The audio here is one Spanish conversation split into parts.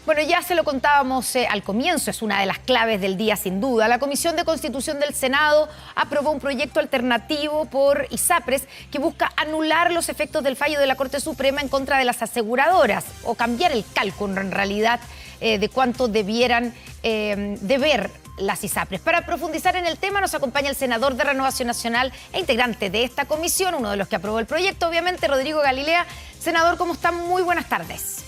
Bueno, ya se lo contábamos al comienzo, es una de las claves del día sin duda. La Comisión de Constitución del Senado aprobó un proyecto alternativo por ISAPRES que busca anular los efectos del fallo de la Corte Suprema en contra de las aseguradoras o cambiar el cálculo en realidad de cuánto debieran deber las ISAPRES. Para profundizar en el tema nos acompaña el senador de Renovación Nacional e integrante de esta comisión, uno de los que aprobó el proyecto, obviamente, Rodrigo Galilea. Senador, ¿cómo está? Muy buenas tardes.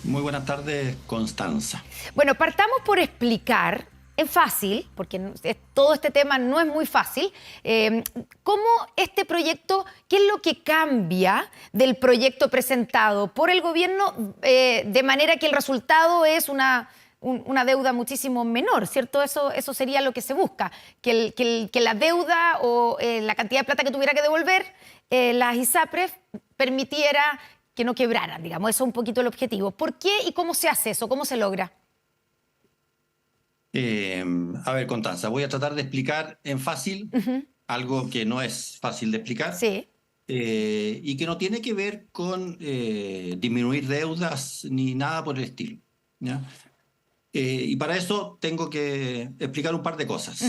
Muy buenas tardes, Constanza. Bueno, partamos por explicar, en fácil, porque todo este tema no es muy fácil, cómo este proyecto, qué es lo que cambia del proyecto presentado por el gobierno de manera que el resultado es una deuda muchísimo menor, ¿cierto? Eso sería lo que se busca, que la deuda o la cantidad de plata que tuviera que devolver las ISAPRES permitiera que no quebraran, digamos. Eso es un poquito el objetivo. ¿Por qué y cómo se hace eso? ¿Cómo se logra? A ver, Constanza, voy a tratar de explicar en fácil algo que no es fácil de explicar. Sí. Y que no tiene que ver con disminuir deudas ni nada por el estilo, ¿ya? Y para eso tengo que explicar un par de cosas.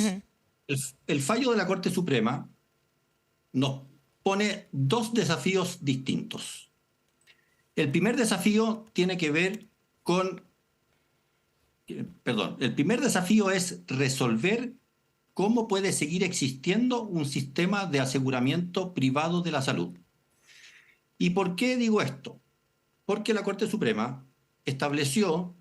El fallo de la Corte Suprema nos pone dos desafíos distintos. El primer desafío tiene que ver con... el primer desafío es resolver cómo puede seguir existiendo un sistema de aseguramiento privado de la salud. ¿Y por qué digo esto? Porque la Corte Suprema estableció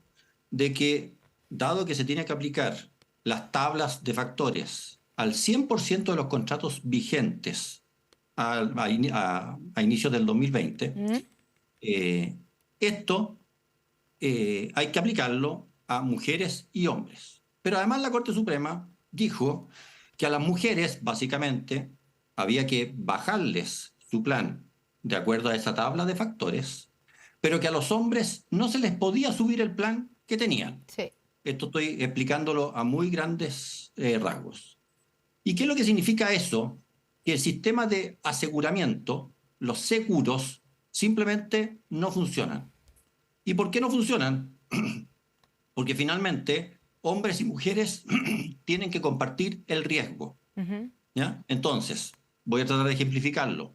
de que, dado que se tiene que aplicar las tablas de factores al 100% de los contratos vigentes a inicios del 2020, esto hay que aplicarlo a mujeres y hombres. Pero además la Corte Suprema dijo que a las mujeres, básicamente, había que bajarles su plan de acuerdo a esa tabla de factores, pero que a los hombres no se les podía subir el plan que tenían. Sí. Esto estoy explicándolo a muy grandes rasgos. ¿Y qué es lo que significa eso? Que el sistema de aseguramiento, los seguros, simplemente no funcionan. ¿Y por qué no funcionan? Porque finalmente hombres y mujeres tienen que compartir el riesgo, ¿ya? Entonces, voy a tratar de ejemplificarlo.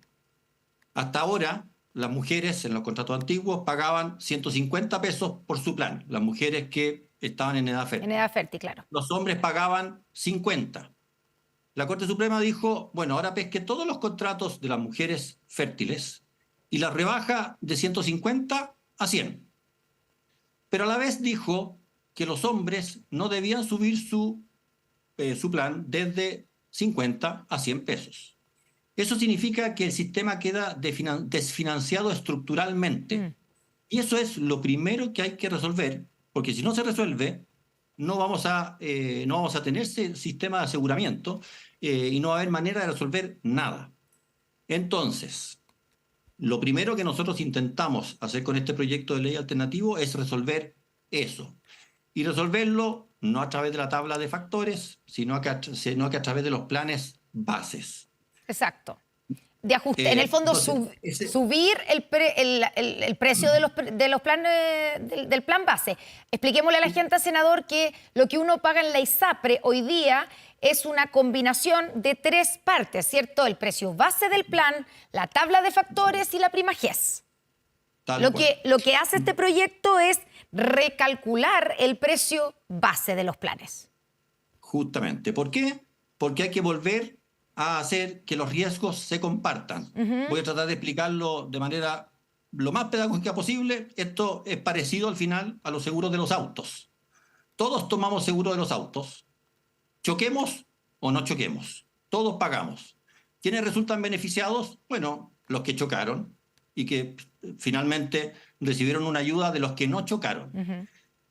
Hasta ahora, las mujeres en los contratos antiguos pagaban 150 pesos por su plan, las mujeres que estaban en edad fértil. En edad fértil, claro. Los hombres pagaban 50. La Corte Suprema dijo, bueno, ahora pesque todos los contratos de las mujeres fértiles y las rebaja de 150 a 100. Pero a la vez dijo que los hombres no debían subir su plan desde 50 a 100 pesos. Eso significa que el sistema queda desfinanciado estructuralmente. Y eso es lo primero que hay que resolver, porque si no se resuelve, no vamos a tener ese sistema de aseguramiento y no va a haber manera de resolver nada. Entonces, lo primero que nosotros intentamos hacer con este proyecto de ley alternativo es resolver eso. Y resolverlo no a través de la tabla de factores, sino que a través de los planes bases. Exacto. De ajuste. En el fondo, entonces, subir el precio de los planes del plan base. Expliquémosle a la gente, senador, que lo que uno paga en la ISAPRE hoy día es una combinación de tres partes, ¿cierto? El precio base del plan, la tabla de factores y la prima GES. Lo que hace este proyecto es recalcular el precio base de los planes. Justamente. ¿Por qué? Porque hay que volver a hacer que los riesgos se compartan. Voy a tratar de explicarlo de manera lo más pedagógica posible. Esto es parecido al final a los seguros de los autos. Todos tomamos seguro de los autos. Choquemos o no choquemos. Todos pagamos. ¿Quiénes resultan beneficiados? Bueno, los que chocaron y que finalmente recibieron una ayuda de los que no chocaron.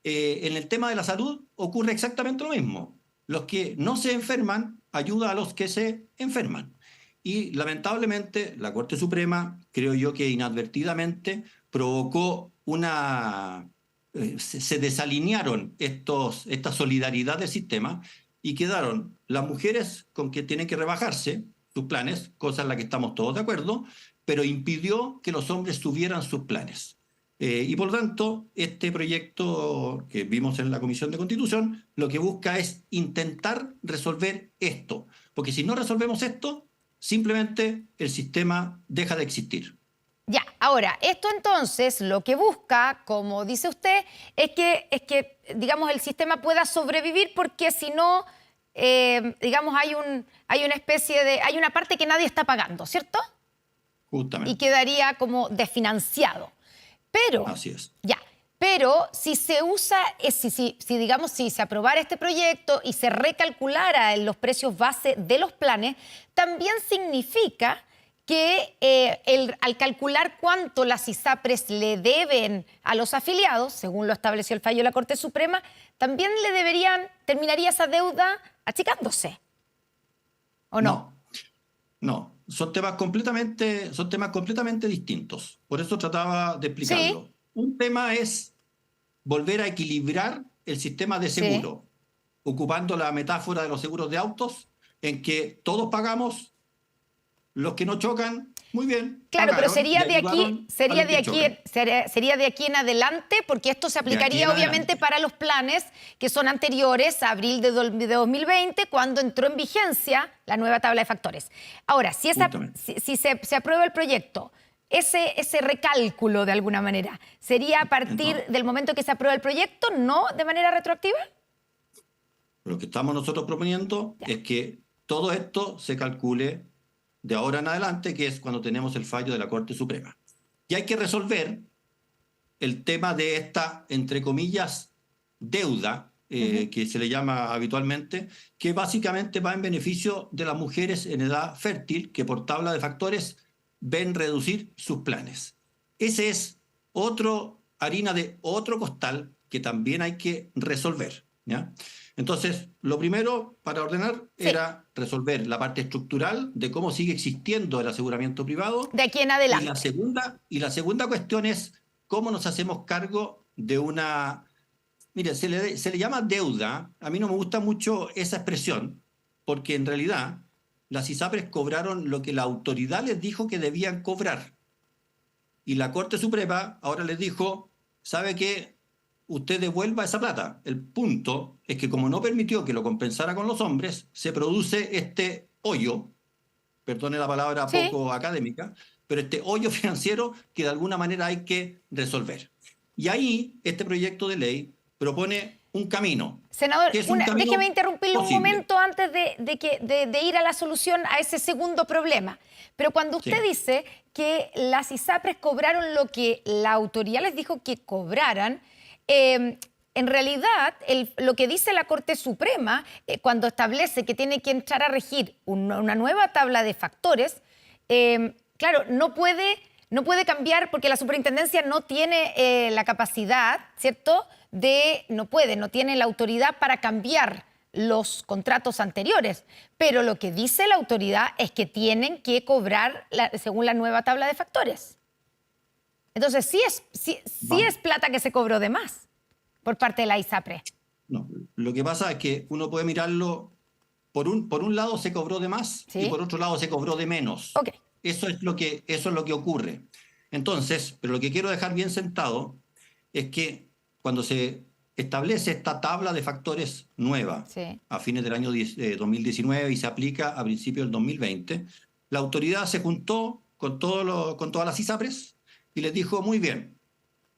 En el tema de la salud ocurre exactamente lo mismo. Los que no se enferman ayuda a los que se enferman. Y lamentablemente la Corte Suprema, creo yo que inadvertidamente, provocó se desalinearon esta solidaridad del sistema y quedaron las mujeres con que tienen que rebajarse sus planes, cosa en la que estamos todos de acuerdo, pero impidió que los hombres subieran sus planes. Y por lo tanto, este proyecto que vimos en la Comisión de Constitución lo que busca es intentar resolver esto. Porque si no resolvemos esto, simplemente el sistema deja de existir. Ya, ahora, esto entonces lo que busca, como dice usted, es que digamos, el sistema pueda sobrevivir porque si no, digamos, hay una especie de, hay una parte que nadie está pagando, ¿cierto? Y Justamente. quedaría como desfinanciado. Pero, Así es. ya, pero si se usa, digamos, si se aprobara este proyecto y se recalculara en los precios base de los planes, también significa que al calcular cuánto las ISAPRES le deben a los afiliados, según lo estableció el fallo de la Corte Suprema, también terminaría esa deuda achicándose, ¿o no? No, no. Son temas completamente distintos. Por eso trataba de Sí, explicarlo. Un tema es volver a equilibrar el sistema de sí. seguro, ocupando la metáfora de los seguros de autos, en que todos pagamos, los que no chocan, muy bien, Claro, pero pagaron y ayudaron a los que chocan. sería de aquí en adelante, porque esto se De aquí en aplicaría obviamente adelante. para los planes que son anteriores a abril de 2020, cuando entró en vigencia la nueva tabla de factores. Ahora, Justamente. si se aprueba el proyecto, ese recálculo de alguna manera, ¿sería a partir Entonces, del momento que se aprueba el proyecto, no de manera retroactiva? lo que estamos nosotros proponiendo Ya. es que todo esto se calcule de ahora en adelante, que es cuando tenemos el fallo de la Corte Suprema. Y hay que resolver el tema de esta, entre comillas, deuda, Ujú. que se le llama habitualmente, que básicamente va en beneficio de las mujeres en edad fértil, que por tabla de factores ven reducir sus planes. Ese es otro harina de otro costal que también hay que resolver, ¿ya? Entonces, lo primero para ordenar Sí, era resolver la parte estructural de cómo sigue existiendo el aseguramiento privado de aquí en y adelante. la segunda cuestión es cómo nos hacemos cargo de una... Mire, se le llama deuda. A mí no me gusta mucho esa expresión, porque en realidad las ISAPRES cobraron lo que la autoridad les dijo que debían cobrar. Y la Corte Suprema ahora les dijo, ¿sabe qué? Usted devuelva esa plata. El punto es que como no permitió que lo compensara con los hombres, se produce este hoyo, perdone la palabra Sí. poco académica, pero este hoyo financiero que de alguna manera hay que resolver. Y ahí este proyecto de ley propone un camino, Senador, que es un déjeme camino interrumpirle un posible. momento antes de ir a la solución a ese segundo problema. Pero cuando usted Sí, dice que las ISAPRES cobraron lo que la autoridad les dijo que cobraran, en realidad lo que dice la Corte Suprema cuando establece que tiene que entrar a regir una nueva tabla de factores, claro, no puede cambiar porque la superintendencia no tiene la capacidad, ¿cierto? No tiene la autoridad para cambiar los contratos anteriores. Pero lo que dice la autoridad es que tienen que cobrar según la nueva tabla de factores. Entonces, sí es vamos. plata que se cobró de más por parte de la ISAPRE. No, lo que pasa es que uno puede mirarlo, por un lado se cobró de más y ¿Sí? por otro lado se cobró de menos. Ok. Eso es lo que ocurre. Entonces, pero lo que quiero dejar bien sentado es que cuando se establece esta tabla de factores nueva Sí. a fines del año 2019 y se aplica a principios del 2020, la autoridad se juntó con todas las ISAPRES y les dijo, muy bien,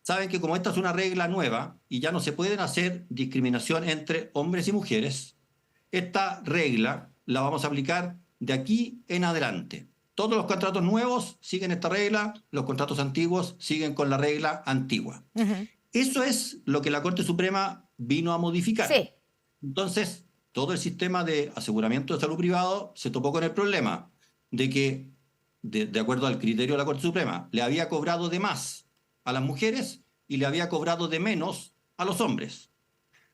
saben que como esta es una regla nueva y ya no se pueden hacer discriminación entre hombres y mujeres, esta regla la vamos a aplicar de aquí en adelante. Todos los contratos nuevos siguen esta regla, los contratos antiguos siguen con la regla antigua. Ujú. Eso es lo que la Corte Suprema vino a modificar. Sí. Entonces, todo el sistema de aseguramiento de salud privado se topó con el problema de que, de acuerdo al criterio de la Corte Suprema, le había cobrado de más a las mujeres y le había cobrado de menos a los hombres.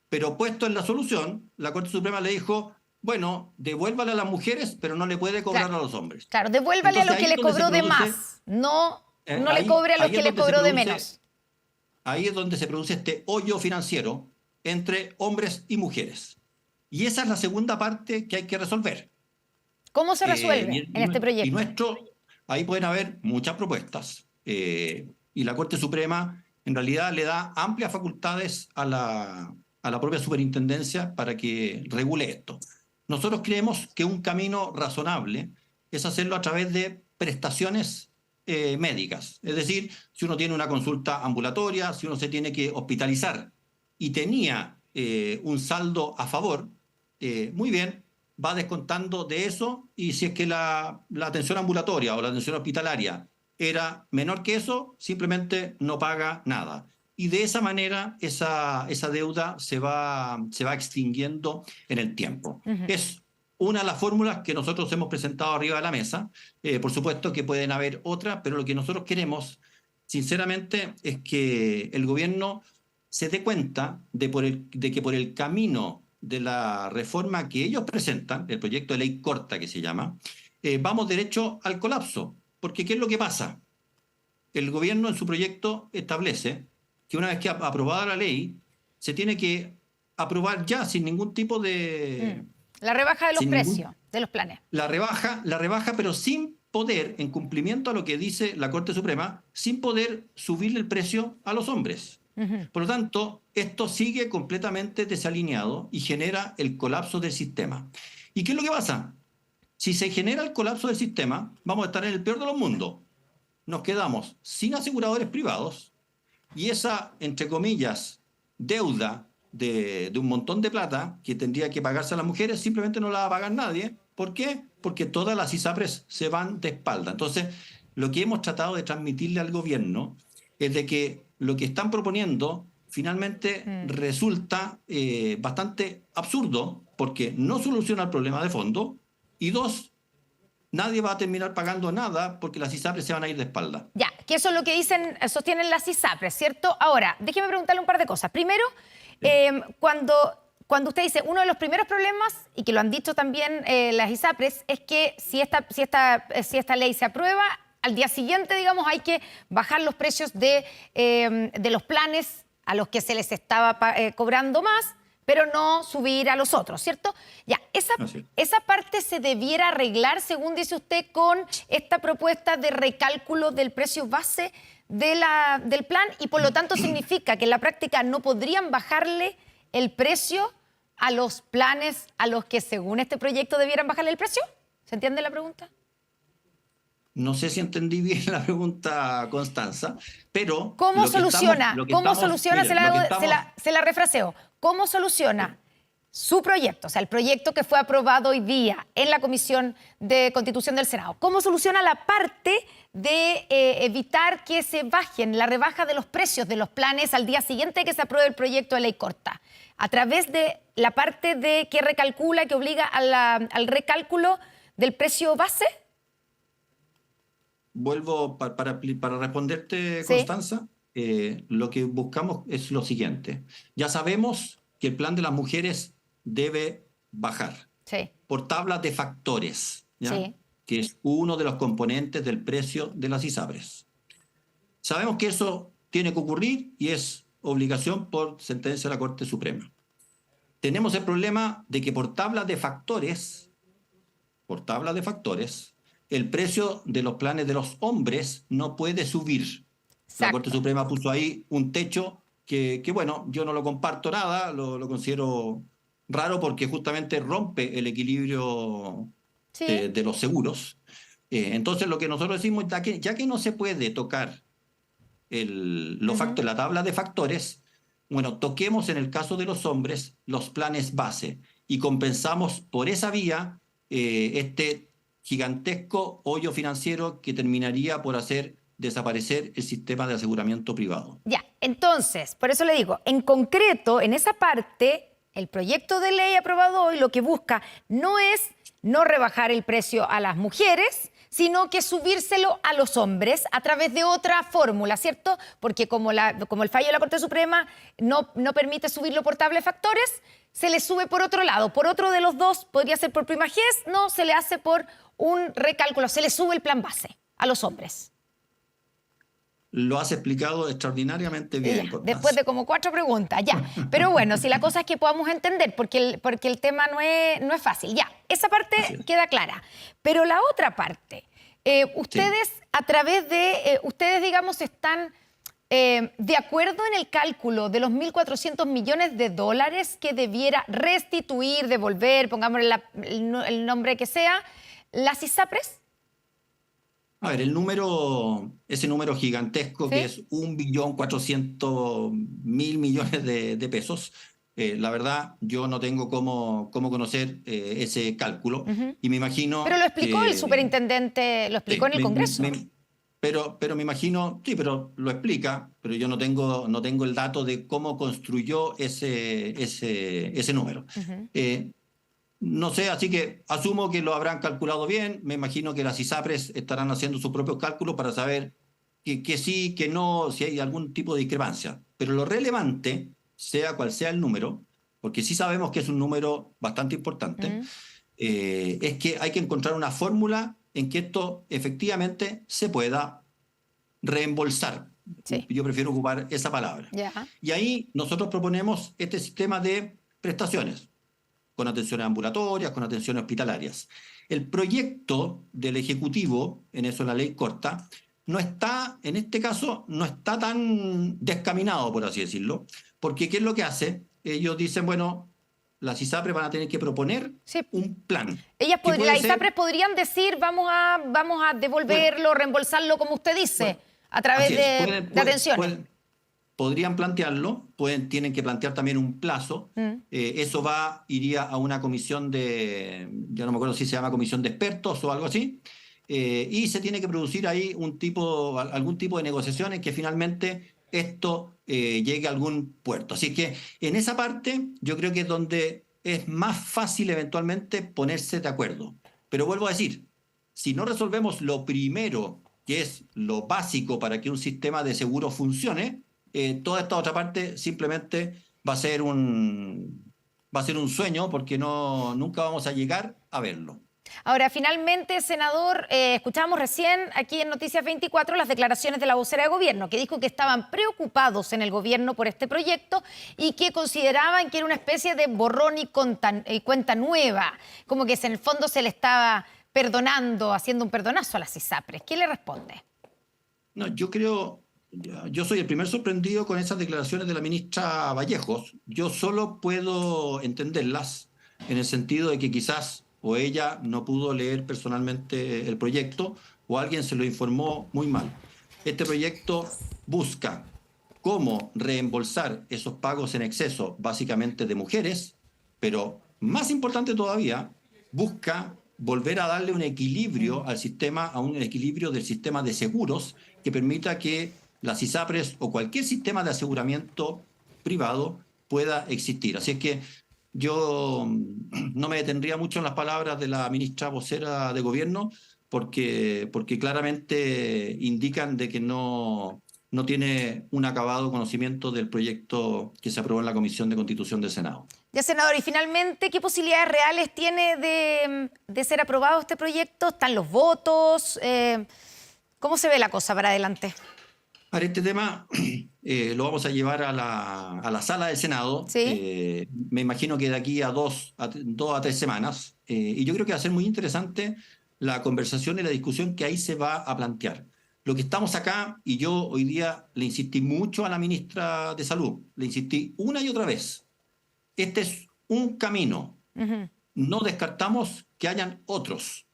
Pero puesto en la solución, la Corte Suprema le dijo, bueno, devuélvale a las mujeres, pero no le puede cobrar Claro. a los hombres. Claro, devuélvale a Entonces lo ahí que es le donde se cobró de produce, más. No le cobre a los ahí que es le donde se cobró de produce, menos. ahí es donde se produce este hoyo financiero entre hombres y mujeres. Y esa es la segunda parte que hay que resolver. ¿Cómo se resuelve Y, en este proyecto? ahí pueden haber muchas propuestas. Y la Corte Suprema en realidad le da amplias facultades a la propia superintendencia para que regule esto. Nosotros creemos que un camino razonable es hacerlo a través de prestaciones médicas. Es decir, si uno tiene una consulta ambulatoria, si uno se tiene que hospitalizar y tenía un saldo a favor, muy bien, va descontando de eso, y si es que la atención ambulatoria o la atención hospitalaria era menor que eso, simplemente no paga nada. Y de esa manera esa deuda se va extinguiendo en el tiempo. Es una de las fórmulas que nosotros hemos presentado arriba de la mesa. Por supuesto que pueden haber otras, pero lo que nosotros queremos, sinceramente, es que el gobierno se dé cuenta de que por el camino de la reforma que ellos presentan, el proyecto de ley corta que se llama, vamos derecho al colapso. Porque ¿qué es lo que pasa? El gobierno en su proyecto establece que una vez que aprobada la ley, se tiene que aprobar ya sin ningún tipo de... La rebaja de los precios de los planes. La rebaja, pero sin poder, en cumplimiento a lo que dice la Corte Suprema, sin poder subirle el precio a los hombres. Por lo tanto, esto sigue completamente desalineado y genera el colapso del sistema. ¿Y qué es lo que pasa? Si se genera el colapso del sistema, vamos a estar en el peor de los mundos. Nos quedamos sin aseguradores privados y esa, entre comillas, deuda de un montón de plata que tendría que pagarse a las mujeres, simplemente no la va a pagar nadie. ¿Por qué? Porque todas las ISAPRES se van de espalda. Entonces, lo que hemos tratado de transmitirle al gobierno es de que lo que están proponiendo finalmente resulta bastante absurdo, porque no soluciona el problema de fondo, y dos, nadie va a terminar pagando nada porque las ISAPRES se van a ir de espalda. Ya, que eso es lo que sostienen las ISAPRES, ¿cierto? Ahora, déjeme preguntarle un par de cosas. Primero, cuando usted dice, uno de los primeros problemas, y que lo han dicho también las ISAPRES, es que si esta ley se aprueba, al día siguiente, digamos, hay que bajar los precios de los planes a los que se les estaba cobrando más, pero no subir a los otros, ¿cierto? Ya, esa parte se debiera arreglar, según dice usted, con esta propuesta de recálculo del precio base del plan, y por lo tanto significa que en la práctica no podrían bajarle el precio a los planes a los que, según este proyecto, debieran bajarle el precio. ¿Se entiende la pregunta? No sé si entendí bien la pregunta, Constanza, pero... ¿Cómo soluciona? Se la refraseo. ¿Cómo soluciona su proyecto, o sea, el proyecto que fue aprobado hoy día en la Comisión de Constitución del Senado? ¿Cómo soluciona la parte de evitar que se bajen la rebaja de los precios de los planes al día siguiente que se apruebe el proyecto de ley corta? ¿A través de la parte de que recalcula, que obliga al recálculo del precio base? Vuelvo para responderte, ¿Sí? Constanza. Lo que buscamos es lo siguiente. Ya sabemos que el plan de las mujeres debe bajar por tabla de factores, ¿ya? Sí. Que es uno de los componentes del precio de las ISAPRES. Sabemos que eso tiene que ocurrir y es obligación por sentencia de la Corte Suprema. Tenemos el problema de que por tabla de factores, el precio de los planes de los hombres no puede subir. Exacto. La Corte Suprema puso ahí un techo que bueno, yo no lo comparto nada, lo considero raro porque justamente rompe el equilibrio de los seguros. Entonces lo que nosotros decimos, ya que no se puede tocar la tabla de factores, bueno, toquemos en el caso de los hombres los planes base y compensamos por esa vía este gigantesco hoyo financiero que terminaría por hacer desaparecer el sistema de aseguramiento privado. Ya, entonces, por eso le digo, en concreto, en esa parte, el proyecto de ley aprobado hoy lo que busca no es no rebajar el precio a las mujeres, sino que subírselo a los hombres a través de otra fórmula, ¿cierto? Porque como el fallo de la Corte Suprema no permite subirlo por tabla de factores, se le sube por otro lado. Por otro de los dos, podría ser por prima gest, no, se le hace por un recálculo, se le sube el plan base a los hombres. Lo has explicado extraordinariamente bien. Ya, después de como 4 preguntas, ya. Pero bueno, si la cosa es que podamos entender, porque el tema no es fácil. Ya, esa parte queda clara. Pero la otra parte, ustedes a través de, ustedes digamos están de acuerdo en el cálculo de los 1.400 millones de dólares que debiera restituir, devolver, pongámosle el nombre que sea, las ISAPRES. A ver, ese número gigantesco ¿Sí? que es 1.400.000 millones de pesos, la verdad yo no tengo cómo conocer ese cálculo y me Pero imagino lo explicó el que... superintendente, lo explicó Sí, en el Congreso. pero me imagino, sí, pero lo explica, pero yo no tengo el dato de cómo construyó ese número. Ujú. Eh, no sé, así que asumo que lo habrán calculado bien. Me imagino que las ISAPRES estarán haciendo sus propios cálculos para saber que sí, que no, si hay algún tipo de discrepancia. Pero lo relevante, sea cual sea el número, porque sí sabemos que es un número bastante importante, Mm. es que hay que encontrar una fórmula en que esto efectivamente se pueda reembolsar. Sí, Yo prefiero ocupar esa palabra. ya. Y ahí nosotros proponemos este sistema de prestaciones con atenciones ambulatorias, con atenciones hospitalarias. El proyecto del Ejecutivo, en eso la ley corta, no está, en este caso, no está tan descaminado, por así decirlo, porque ¿qué es lo que hace? Ellos dicen, bueno, las ISAPRES van a tener que proponer Sí. un plan, Ellas que puede las ser, ISAPRES podrían decir, vamos a bueno, devolverlo, reembolsarlo, como usted dice, bueno, a través así es, de atenciones. podrían plantearlo, tienen que plantear también un plazo. Mm. Eso iría a una comisión ya no me acuerdo si se llama comisión de expertos o algo así, y se tiene que producir ahí algún tipo de negociaciones que finalmente esto llegue a algún puerto. Así que en esa parte yo creo que es donde es más fácil eventualmente ponerse de acuerdo. Pero vuelvo a decir, si no resolvemos lo primero, que es lo básico para que un sistema de seguro funcione, toda esta otra parte simplemente va a ser un sueño porque nunca vamos a llegar a verlo. Ahora, finalmente, senador, escuchábamos recién aquí en Noticias 24 las declaraciones de la vocera de gobierno, que dijo que estaban preocupados en el gobierno por este proyecto y que consideraban que era una especie de borrón y cuenta nueva, como que en el fondo se le estaba perdonando, haciendo un perdonazo a las ISAPRES. ¿Qué le responde? No, yo soy el primer sorprendido con esas declaraciones de la ministra Vallejos. Yo solo puedo entenderlas en el sentido de que quizás o ella no pudo leer personalmente el proyecto o alguien se lo informó muy mal. Este proyecto busca cómo reembolsar esos pagos en exceso, básicamente de mujeres, pero más importante todavía, busca volver a darle un equilibrio al sistema, a un equilibrio del sistema de seguros que permita que las ISAPRES o cualquier sistema de aseguramiento privado pueda existir. Así es que yo no me detendría mucho en las palabras de la ministra vocera de gobierno porque claramente indican de que no tiene un acabado conocimiento del proyecto que se aprobó en la Comisión de Constitución del Senado. Ya, senador, y finalmente, ¿qué posibilidades reales tiene de ser aprobado este proyecto? ¿Están los votos? ¿Cómo se ve la cosa para adelante? Ahora, este tema lo vamos a llevar a la sala del Senado. ¿Sí? Me imagino que de aquí a 2 a 3 semanas. Y yo creo que va a ser muy interesante la conversación y la discusión que ahí se va a plantear. Lo que estamos acá, y yo hoy día le insistí mucho a la ministra de Salud, le insistí una y otra vez. Este es un camino. Ujú. No descartamos que hayan otros.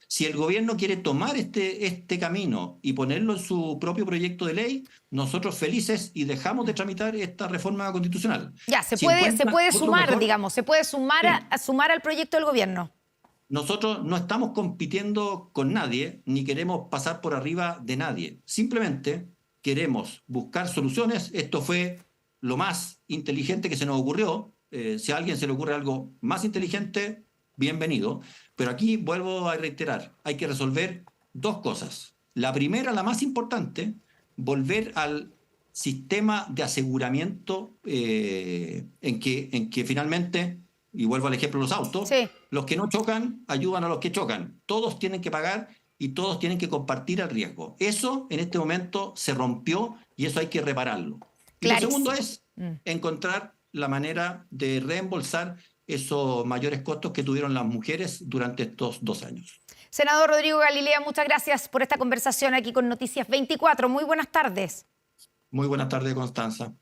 Si el gobierno quiere tomar este camino y ponerlo en su propio proyecto de ley, nosotros felices y dejamos de tramitar esta reforma constitucional. Ya, Si se encuentran puede otro sumar, mejor, digamos, se puede sumar sí. a sumar al proyecto del gobierno. Nosotros no estamos compitiendo con nadie, ni queremos pasar por arriba de nadie. Simplemente queremos buscar soluciones. Esto fue lo más inteligente que se nos ocurrió. Si a alguien se le ocurre algo más inteligente, bienvenido. Pero aquí vuelvo a reiterar, hay que resolver dos cosas. La primera, la más importante, volver al sistema de aseguramiento en que finalmente, y vuelvo al ejemplo de los autos, Sí, los que no chocan ayudan a los que chocan. Todos tienen que pagar y todos tienen que compartir el riesgo. Eso en este momento se rompió y eso hay que repararlo. Y lo segundo clarísimo. es encontrar la manera de reembolsar esos mayores costos que tuvieron las mujeres durante estos 2 años. Senador Rodrigo Galilea, muchas gracias por esta conversación aquí con Noticias 24. Muy buenas tardes. Muy buenas tardes, Constanza.